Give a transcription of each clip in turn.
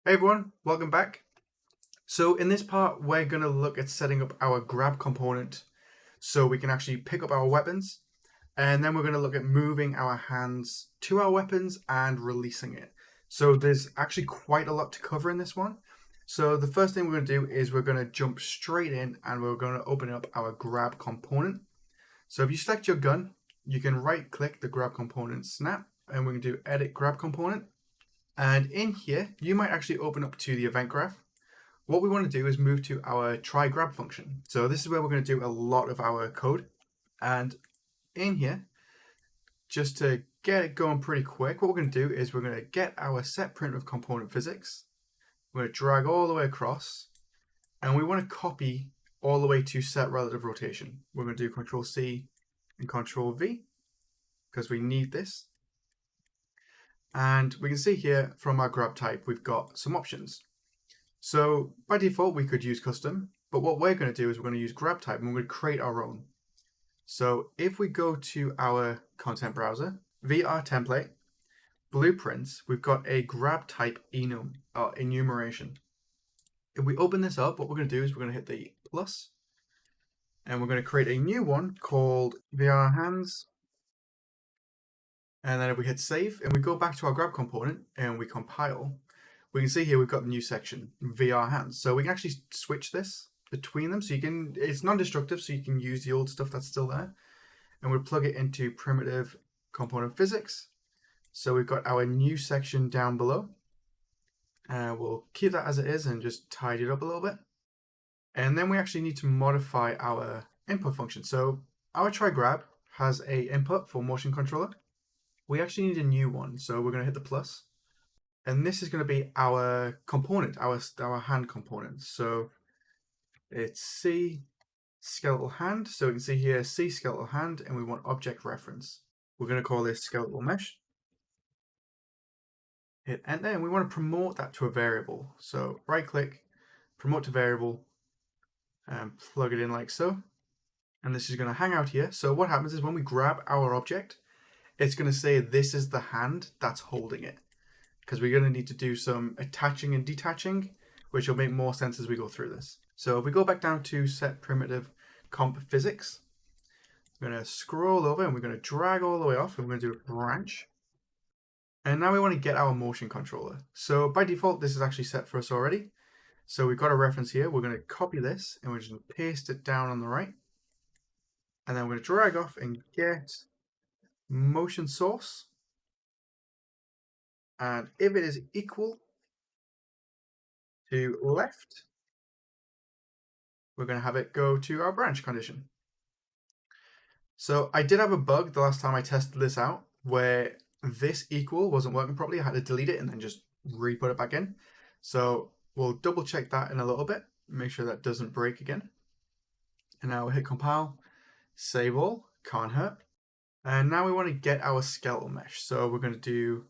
Hey everyone, welcome back. So in this part, we're going to look at setting up our grab component so we can actually pick up our weapons. And then we're going to look at moving our hands to our weapons and releasing it. So there's actually quite a lot to cover in this one. So the first thing we're going to do is we're going to jump straight in and we're going to open up our grab component. So if you select your gun, you can right click the grab component snap and we're going to do edit grab component. And in here, you might actually open up to the event graph. What we want to do is move to our try grab function. So this is where we're going to do a lot of our code. And in here, just to get it going pretty quick, what we're going to do is we're going to get our set print of component physics. We're going to drag all the way across, and we want to copy all the way to set relative rotation. We're going to do Control C and Control V because we need this. And we can see here from our grab type, we've got some options. So by default, we could use custom, but what we're going to do is we're going to use grab type and we're going to create our own. So if we go to our content browser, VR template, blueprints, we've got a grab type enum or enumeration. If we open this up, what we're going to do is we're going to hit the plus and we're going to create a new one called VR hands. And then if we hit save and we go back to our grab component and we compile, we can see here we've got the new section, VR hands. So we can actually switch this between them. So you can, it's non-destructive, so you can use the old stuff that's still there. And we'll plug it into primitive component physics. So we've got our new section down below. We'll keep that as it is and just tidy it up a little bit. And then we actually need to modify our input function. So our try grab has a input for motion controller. We actually need a new one. So we're going to hit the plus. And this is going to be our component, our hand component. So it's C skeletal hand. So we can see here C skeletal hand, and we want object reference. We're going to call this skeletal mesh. Hit enter, and we want to promote that to a variable. So right click, promote to variable, and plug it in like so. And this is going to hang out here. So what happens is when we grab our object, it's going to say this is the hand that's holding it, because we're going to need to do some attaching and detaching, which will make more sense as we go through this. So if we go back down to set primitive comp physics, we're going to scroll over and we're going to drag all the way off and we're going to do a branch. And now we want to get our motion controller. So by default, this is actually set for us already. So we've got a reference here. We're going to copy this and we're just going to paste it down on the right. And then we're going to drag off and get motion source. And if it is equal to left, we're going to have it go to our branch condition. So I did have a bug the last time I tested this out where this equal wasn't working properly. I had to delete it and then just re-put it back in. So we'll double check that in a little bit, make sure that doesn't break again. And now we'll hit compile, save all, can't hurt. And now we want to get our skeletal mesh. So we're going to do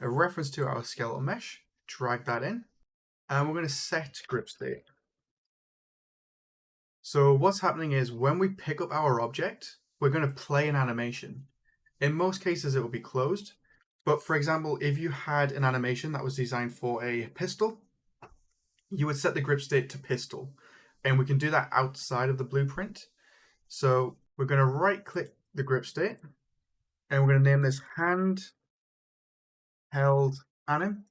a reference to our skeletal mesh, drag that in, and we're going to set grip state. So what's happening is when we pick up our object, we're going to play an animation. In most cases, it will be closed. But for example, if you had an animation that was designed for a pistol, you would set the grip state to pistol. And we can do that outside of the blueprint. So we're going to right click the grip state and we're going to name this hand held anim.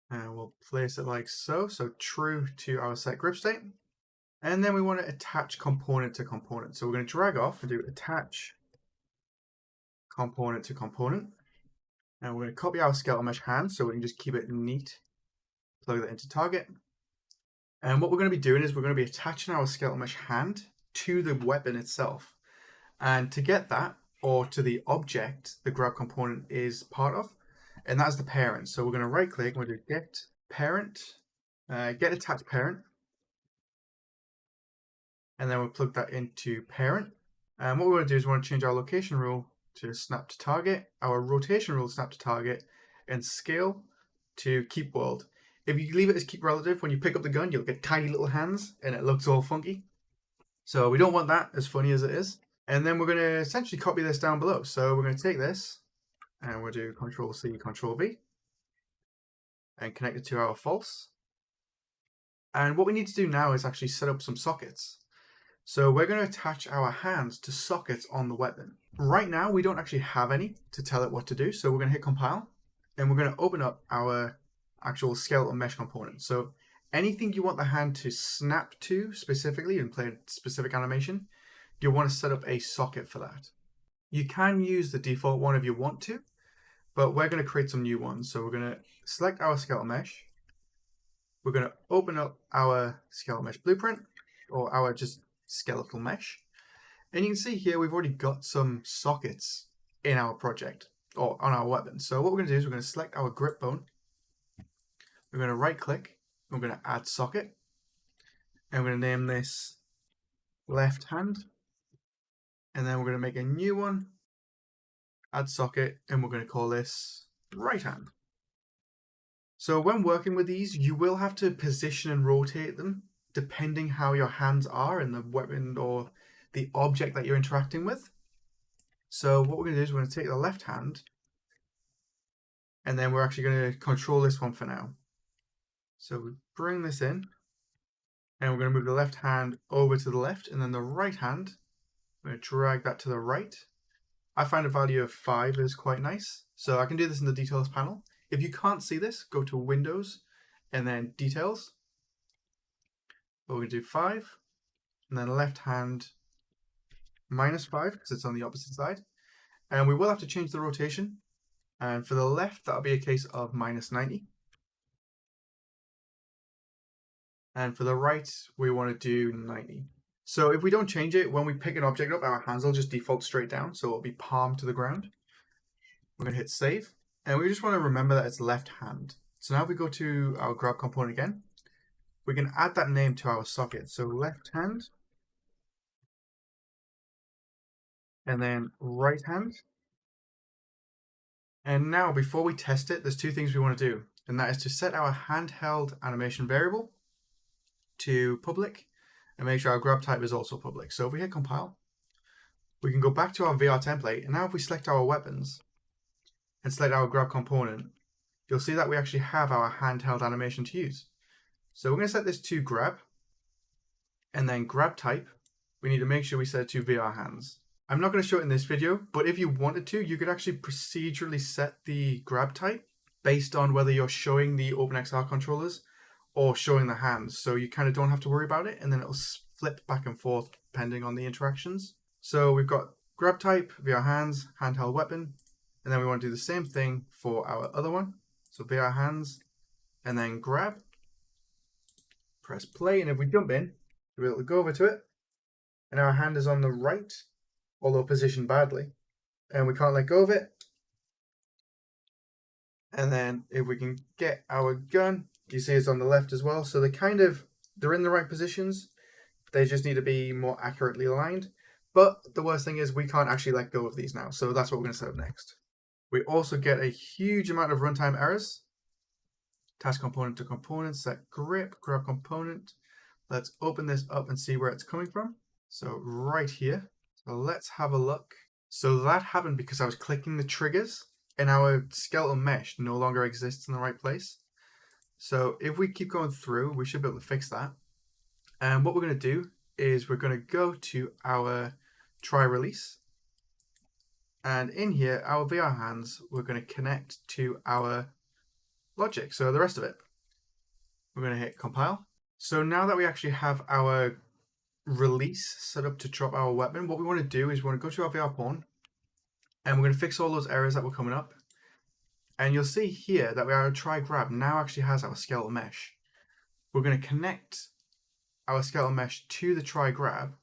And we'll place it like so. So true to our set grip state. And then we want to attach component to component. So we're going to drag off and do attach component to component. And we're going to copy our skeletal mesh hand so we can just keep it neat. Plug that into target. And what we're going to be doing is we're going to be attaching our skeletal mesh hand to the weapon itself. And to get that, or to the object the grab component is part of, and that's the parent. So we're going to right click and we'll do get parent, get attached parent. And then we'll plug that into parent. And what we want to do is we want to change our location rule to snap to target, our rotation rule snap to target, and scale to keep world. If you leave it as keep relative, when you pick up the gun, you'll get tiny little hands and it looks all funky. So we don't want that, as funny as it is. And then we're going to essentially copy this down below. So we're going to take this and we'll do Control C, Control V. and connect it to our false. And what we need to do now is actually set up some sockets. So we're going to attach our hands to sockets on the weapon. Right now, we don't actually have any to tell it what to do. So we're going to hit compile and we're going to open up our actual skeletal mesh component. So anything you want the hand to snap to specifically and play a specific animation, you'll want to set up a socket for that. You can use the default one if you want to, but we're going to create some new ones. So we're going to select our skeletal mesh. We're going to open up our skeletal mesh blueprint or our just skeletal mesh. And you can see here we've already got some sockets in our project or on our weapon. So what we're going to do is we're going to select our grip bone. We're going to right click. We're going to add socket. And we're going to name this left hand. And then we're going to make a new one. Add socket. And we're going to call this right hand. So when working with these, you will have to position and rotate them depending how your hands are in the weapon or the object that you're interacting with. So what we're going to do is we're going to take the left hand and then we're actually going to control this one for now. So we bring this in and we're going to move the left hand over to the left and then the right hand, we're going to drag that to the right. I find a value of 5 is quite nice. So I can do this in the details panel. If you can't see this, go to Windows and then Details. We're going to do 5 and then left hand -5 because it's on the opposite side. And we will have to change the rotation. And for the left, that'll be a case of -90. And for the right, we want to do 90. So if we don't change it, when we pick an object up, our hands will just default straight down. So it'll be palm to the ground. We're going to hit save. And we just want to remember that it's left hand. So now if we go to our grab component again, we can add that name to our socket. So left hand. And then right hand. And now before we test it, there's two things we want to do. And that is to set our handheld animation variable to public and make sure our grab type is also public. So if we hit compile, we can go back to our VR template. And now if we select our weapons and select our grab component, you'll see that we actually have our handheld animation to use. So we're going to set this to grab and then grab type. We need to make sure we set it to VR hands. I'm not going to show it in this video, but if you wanted to, you could actually procedurally set the grab type based on whether you're showing the OpenXR controllers or showing the hands. So you kind of don't have to worry about it, and then it'll flip back and forth depending on the interactions. So we've got grab type, VR hands, handheld weapon, and then we want to do the same thing for our other one. So VR hands, and then grab, press play, and if we jump in, we'll be able to go over to it, and our hand is on the right, although positioned badly, and we can't let go of it. And then if we can get our gun, you see it's on the left as well. So they're in the right positions. They just need to be more accurately aligned. But the worst thing is we can't actually let go of these now. So that's what we're going to set up next. We also get a huge amount of runtime errors. Attach component to component, set grip, grab component. Let's open this up and see where it's coming from. So right here. So let's have a look. So that happened because I was clicking the triggers and our skeletal mesh no longer exists in the right place. So if we keep going through, we should be able to fix that. And what we're going to do is we're going to go to our try release. And in here, our VR hands, we're going to connect to our logic. So the rest of it, we're going to hit compile. So now that we actually have our release set up to drop our weapon, what we want to do is we want to go to our VR pawn and we're going to fix all those errors that were coming up. And you'll see here that our try grab now actually has our skeletal mesh. We're going to connect our skeletal mesh to the try grab.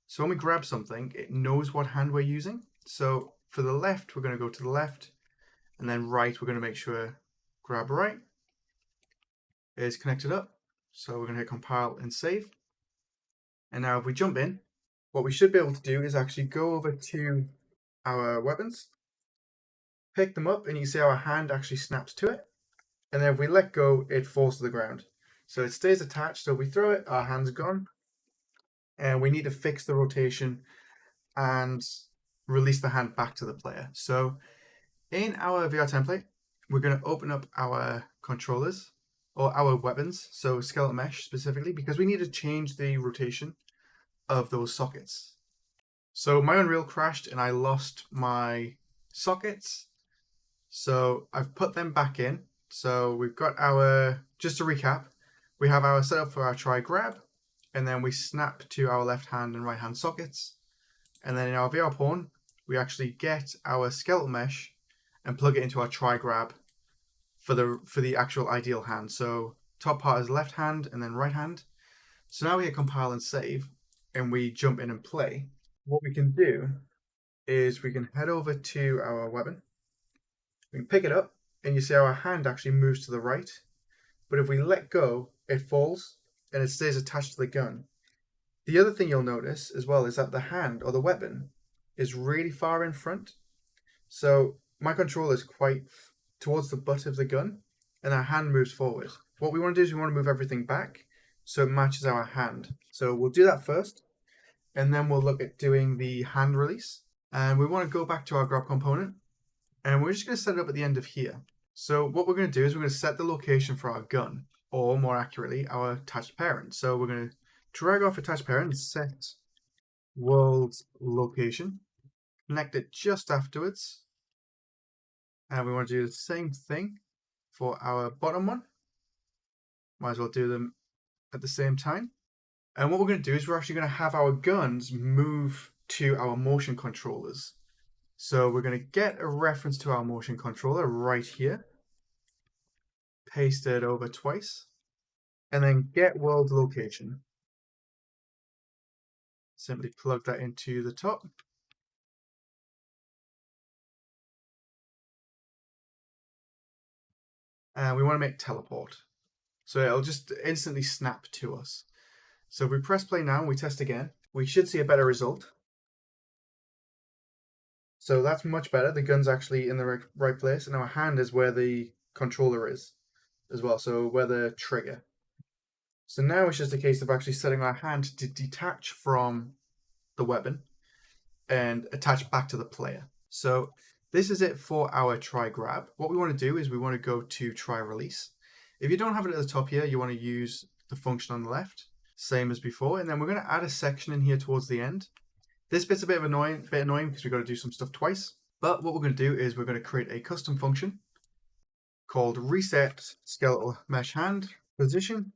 So when we grab something, it knows what hand we're using. So for the left, we're going to go to the left, and then right, we're going to make sure grab right is connected up. So we're going to hit compile and save. And now if we jump in, what we should be able to do is actually go over to our weapons, pick them up, and you can see our hand actually snaps to it. And then if we let go, it falls to the ground. So it stays attached. So if we throw it, our hand's gone. And we need to fix the rotation and release the hand back to the player. So in our VR template, we're going to open up our controllers, or our weapons, so skeletal mesh specifically, because we need to change the rotation of those sockets. So my Unreal crashed and I lost my sockets. So I've put them back in. So we've got just to recap, we have our setup for our try grab, and then we snap to our left hand and right hand sockets. And then in our VR pawn, we actually get our skeletal mesh and plug it into our try grab for the actual ideal hand. So top part is left hand and then right hand. So now we hit compile and save and we jump in and play. What we can do is we can head over to our weapon. We can pick it up and you see our hand actually moves to the right. But if we let go, it falls and it stays attached to the gun. The other thing you'll notice as well is that the hand or the weapon is really far in front. So my controller is quite towards the butt of the gun and our hand moves forward. What we want to do is we want to move everything back so it matches our hand. So we'll do that first and then we'll look at doing the hand release. And we want to go back to our grab component and we're just going to set it up at the end of here. So what we're going to do is we're going to set the location for our gun, or more accurately, our attached parent. So we're going to drag off attached parent and set world's location, connect it just afterwards. And we want to do the same thing for our bottom one. Might as well do them at the same time. And what we're going to do is we're actually going to have our guns move to our motion controllers. So we're going to get a reference to our motion controller right here, paste it over twice, and then get world location. Simply plug that into the top. And we want to make teleport. So it'll just instantly snap to us. So if we press play now and we test again, we should see a better result. So that's much better. The gun's actually in the right place and our hand is where the controller is as well. So where the trigger. So now it's just a case of actually setting our hand to detach from the weapon and attach back to the player. So this is it for our try grab. What we want to do is we want to go to try release. If you don't have it at the top here, you want to use the function on the left, same as before. And then we're going to add a section in here towards the end. This bit's a bit annoying because we've got to do some stuff twice. But what we're going to do is we're going to create a custom function called reset skeletal mesh hand position.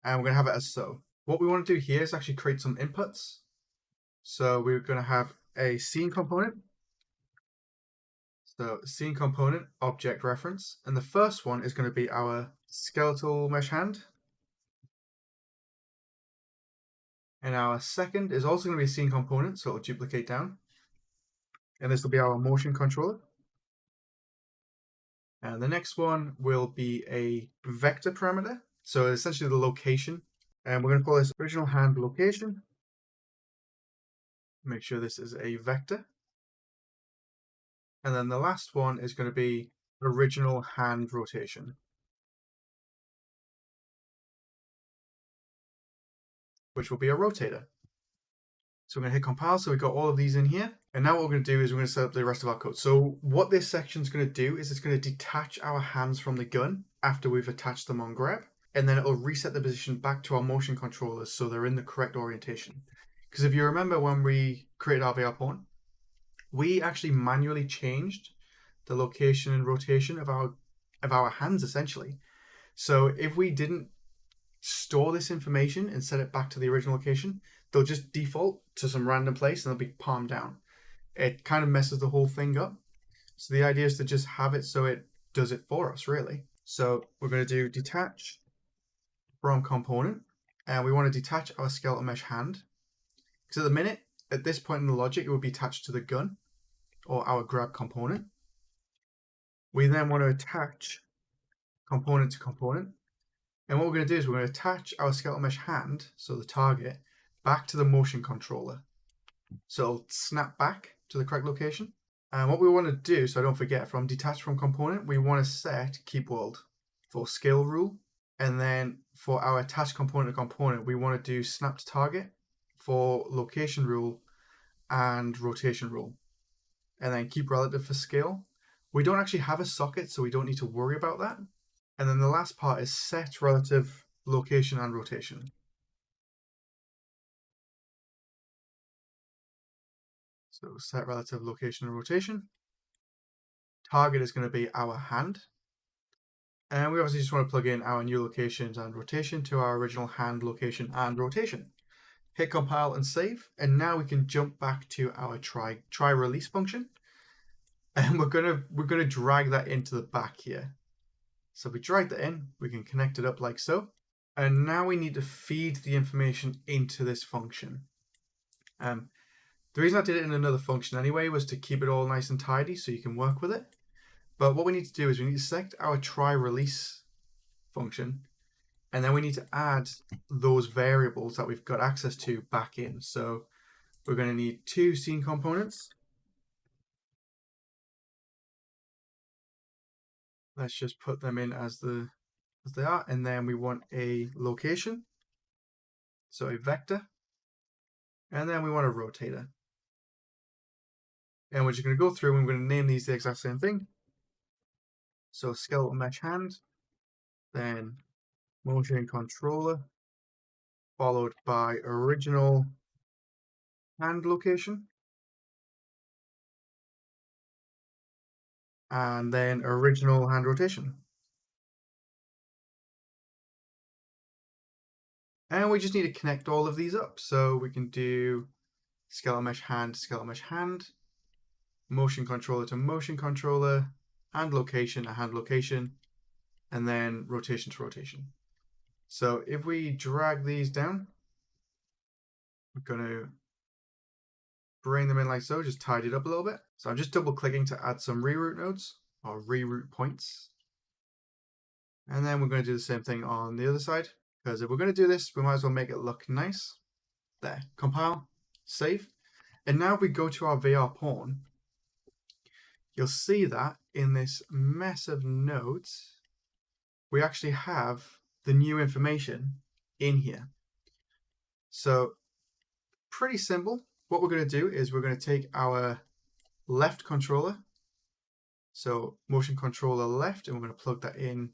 And we're going to have it as so. What we want to do here is actually create some inputs. So we're going to have a scene component. So scene component, object reference. And the first one is going to be our skeletal mesh hand. And our second is also going to be a scene component, so it'll duplicate down. And this will be our motion controller. And the next one will be a vector parameter. So essentially the location. And we're going to call this original hand location. Make sure this is a vector. And then the last one is going to be original hand rotation, which will be a rotator. So we're going to hit compile. So we've got all of these in here. And now what we're going to do is we're going to set up the rest of our code. So what this section is going to do is it's going to detach our hands from the gun after we've attached them on grab. And then it'll reset the position back to our motion controllers so they're in the correct orientation. Because if you remember when we created our VR pawn, we actually manually changed the location and rotation of our hands essentially. So if we didn't store this information and set it back to the original location, they'll just default to some random place and they'll be palm down. It kind of messes the whole thing up. So the idea is to just have it so it does it for us really. So we're going to do detach from component, and we want to detach our skeletal mesh hand. Because at the minute, at this point in the logic, it would be attached to the gun or our grab component. We then want to attach component to component. And what we're going to do is we're going to attach our skeletal mesh hand, so the target, back to the motion controller. So it'll snap back to the correct location. And what we want to do, so I don't forget, from detach from component, we want to set keep world for scale rule. And then for our attached component to component, we want to do snap to target for location rule and rotation rule. And then keep relative for scale. We don't actually have a socket, so we don't need to worry about that. And then the last part is set relative location and rotation. So set relative location and rotation. Target is going to be our hand. And we obviously just want to plug in our new locations and rotation to our original hand location and rotation. Hit compile and save. And now we can jump back to our try release function. And we're gonna drag that into the back here. So if we drag that in, we can connect it up like so. And now we need to feed the information into this function. The reason I did it in another function anyway was to keep it all nice and tidy so you can work with it. But what we need to do is we need to select our try release function, and then we need to add those variables that we've got access to back in. So we're going to need two scene components. Let's just put them in as they are, and then we want a location, so a vector, and then we want a rotator. And we're just going to go through and we're going to name these the exact same thing. So skeletal mesh hand, then motion controller, followed by original hand location, and then original hand rotation. And we just need to connect all of these up. So we can do skeletal mesh hand, motion controller to motion controller, hand location to hand location, and then rotation to rotation. So if we drag these down, we're going to bring them in like so, just tidy it up a little bit. So I'm just double clicking to add some reroute nodes or reroute points. And then we're going to do the same thing on the other side, because if we're going to do this, we might as well make it look nice. There, compile, save. And now if we go to our VR pawn, you'll see that in this mess of nodes, we actually have the new information in here. So pretty simple. What we're going to do is we're going to take our left controller, so motion controller left, and we're going to plug that in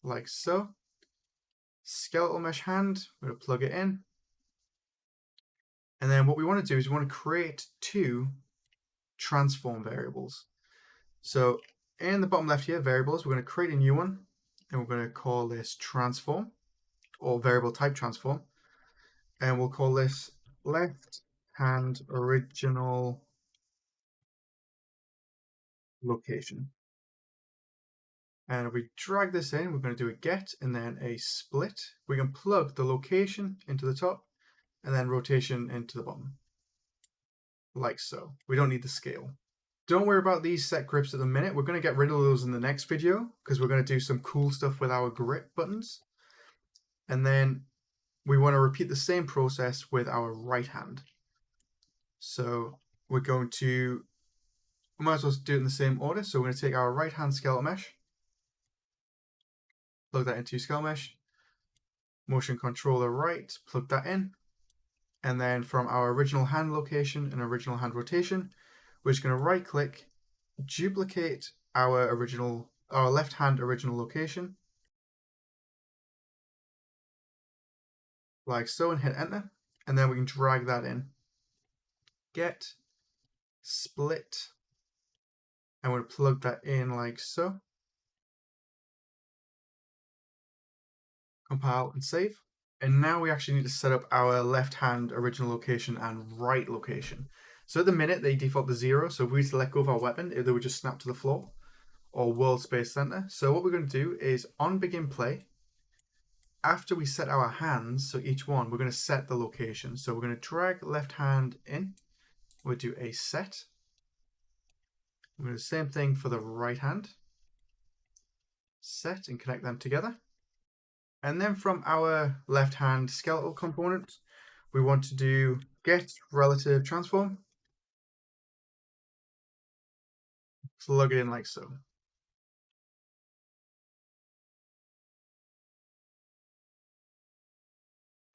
like so. Skeletal mesh hand, we're going to plug it in. And then what we want to do is we want to create two transform variables. So in the bottom left here, variables, we're going to create a new one, and we're going to call this transform, or variable type transform. And we'll call this left hand original location. And if we drag this in, we're going to do a get and then a split. We can plug the location into the top and then rotation into the bottom, like so. We don't need the scale. Don't worry about these set grips at the minute. We're going to get rid of those in the next video because we're going to do some cool stuff with our grip buttons. And then we want to repeat the same process with our right hand. So we're going to, we might as well do it in the same order. So we're going to take our right hand skeletal mesh, plug that into skeletal mesh, motion controller right, plug that in. And then from our original hand location and original hand rotation, we're just going to right click, duplicate our left hand original location, like so, and hit enter. And then we can drag that in. Get, split, and we'll plug that in like so. Compile and save. And now we actually need to set up our left hand original location and right location. So at the minute they default to 0, so if we were to let go of our weapon, they would just snap to the floor or world space center. So what we're going to do is on begin play, after we set our hands, so each one, we're going to set the location. So we're going to drag left hand in, we'll do a set. We're going to do the same thing for the right hand. Set and connect them together. And then from our left hand skeletal component, we want to do get relative transform. Plug it in like so.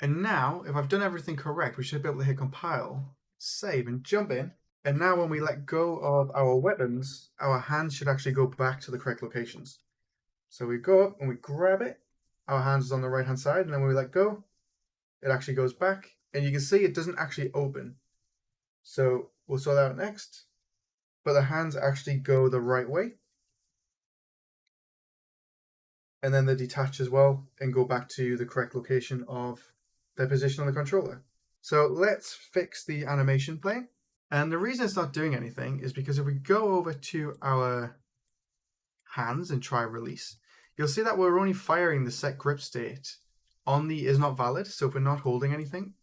And now, if I've done everything correct, we should be able to hit compile, save, and jump in. And now when we let go of our weapons, our hands should actually go back to the correct locations. So we go up and we grab it. Our hands is on the right hand side, and then when we let go, it actually goes back. And you can see it doesn't actually open. So we'll sort that out next. But the hands actually go the right way. And then they detach as well and go back to the correct location of their position on the controller. So let's fix the animation playing. And the reason it's not doing anything is because if we go over to our hands and try release, you'll see that we're only firing the set grip state on the is not valid. So if we're not holding anything.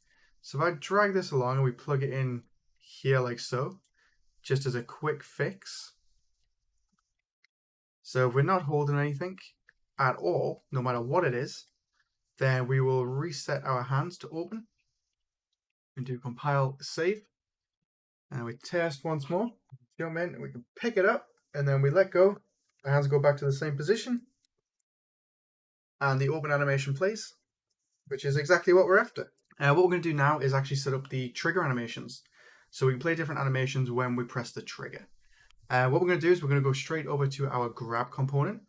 So if I drag this along and we plug it in here like so, just as a quick fix. So if we're not holding anything at all, no matter what it is, then we will reset our hands to open and do compile save. And we test once more, jump in and we can pick it up and then we let go. The hands go back to the same position and the open animation plays, which is exactly what we're after. What we're going to do now is actually set up the trigger animations. So we can play different animations when we press the trigger. What we're going to do is we're going to go straight over to our grab component.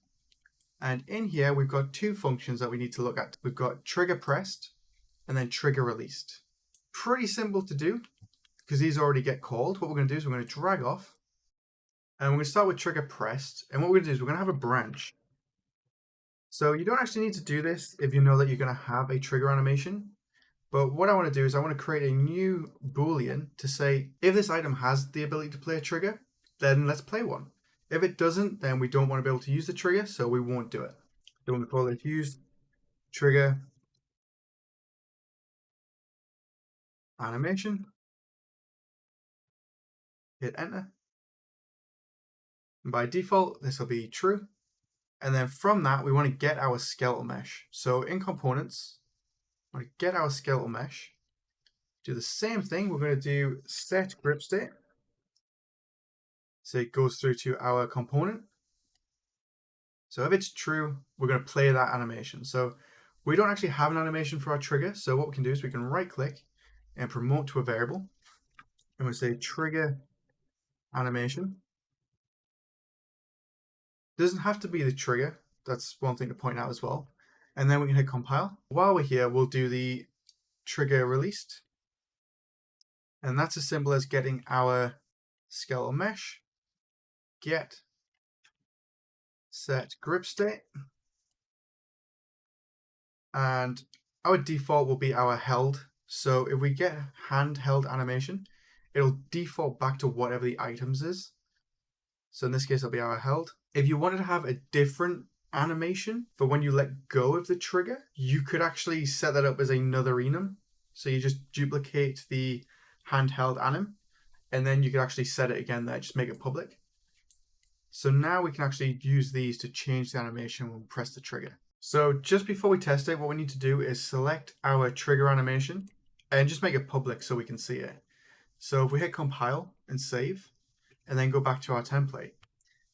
And in here, we've got two functions that we need to look at. We've got trigger pressed and then trigger released. Pretty simple to do because these already get called. What we're going to do is we're going to drag off and we're going to start with trigger pressed. And what we're going to do is we're going to have a branch. So you don't actually need to do this if you know that you're going to have a trigger animation. But what I want to do is I want to create a new Boolean to say, if this item has the ability to play a trigger, then let's play one. If it doesn't, then we don't want to be able to use the trigger, so we won't do it. So we call it use trigger animation. Hit enter. And by default, this will be true. And then from that, we want to get our skeletal mesh. So in components, we want to get our skeletal mesh. Do the same thing. We're going to do set grip state. So it goes through to our component. So if it's true, we're going to play that animation. So we don't actually have an animation for our trigger. So what we can do is we can right click and promote to a variable. And we say trigger animation. It doesn't have to be the trigger. That's one thing to point out as well. And then we can hit compile. While we're here, we'll do the trigger released. And that's as simple as getting our skeletal mesh, get set grip state, and our default will be our held. So if we get handheld animation, it'll default back to whatever the items is. So in this case, it'll be our held. If you wanted to have a different animation for when you let go of the trigger, you could actually set that up as another enum. So you just duplicate the handheld anim, and then you could actually set it again there, just make it public. So now we can actually use these to change the animation when we press the trigger. So just before we test it, what we need to do is select our trigger animation and just make it public so we can see it. So if we hit compile and save, and then go back to our template,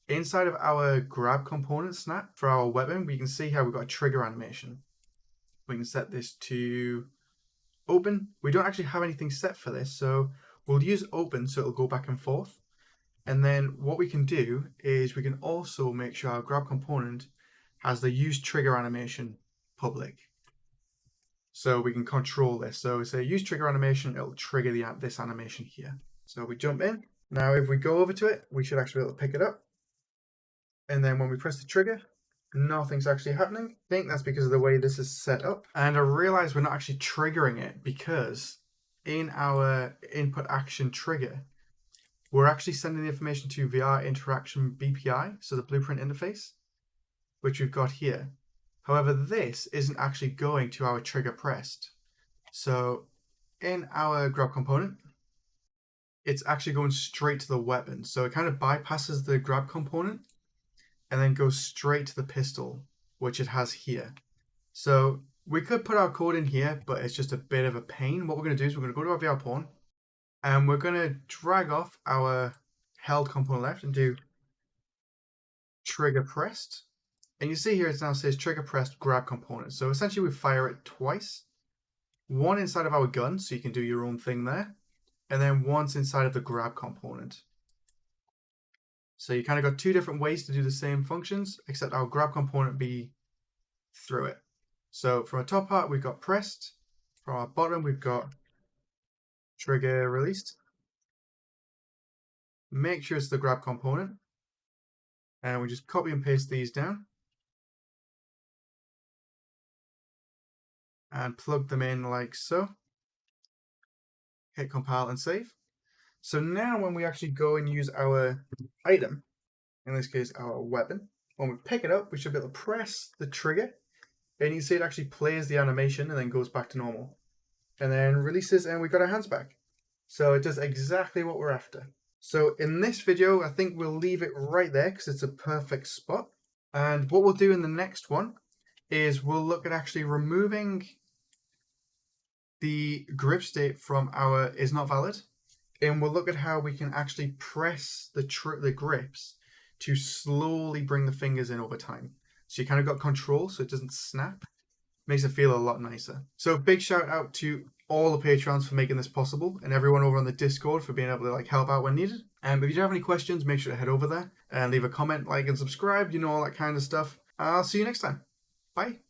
inside of our grab component snap for our weapon, we can see how we've got a trigger animation. We can set this to open. We don't actually have anything set for this, so we'll use open so it'll go back and forth. And then what we can do is we can also make sure our grab component has the use trigger animation public. So we can control this. So say use trigger animation, it'll trigger this animation here. So we jump in. Now if we go over to it, we should actually be able to pick it up. And then when we press the trigger, nothing's actually happening. I think that's because of the way this is set up. And I realize we're not actually triggering it because in our input action trigger, we're actually sending the information to VR interaction BPI, so the blueprint interface, which we've got here. However, this isn't actually going to our trigger pressed. So in our grab component, it's actually going straight to the weapon. So it kind of bypasses the grab component and then goes straight to the pistol, which it has here. So we could put our code in here, but it's just a bit of a pain. What we're going to do is we're going to go to our VR pawn and we're going to drag off our held component left and do trigger pressed. And you see here it now says trigger pressed grab component. So essentially we fire it twice. One inside of our gun, so you can do your own thing there. and then once inside of the grab component. So you kind of got two different ways to do the same functions, except our grab component be through it. So from our top part, we've got pressed. From our bottom, we've got trigger released. Make sure it's the grab component. And we just copy and paste these down. And plug them in like so. Hit compile and save. So now when we actually go and use our item, in this case our weapon, when we pick it up, we should be able to press the trigger, and you can see it actually plays the animation and then goes back to normal. And then releases, and we got our hands back. So it does exactly what we're after. So in this video, I think we'll leave it right there because it's a perfect spot. And what we'll do in the next one is we'll look at actually removing the grip state from our is not valid. And we'll look at how we can actually press the grips to slowly bring the fingers in over time. So you kind of got control so it doesn't snap. Makes it feel a lot nicer. So big shout out to all the patrons for making this possible, and everyone over on the Discord for being able to help out when needed. And if you do have any questions, make sure to head over there and leave a comment, like, and subscribe, all that kind of stuff. I'll see you next time. Bye.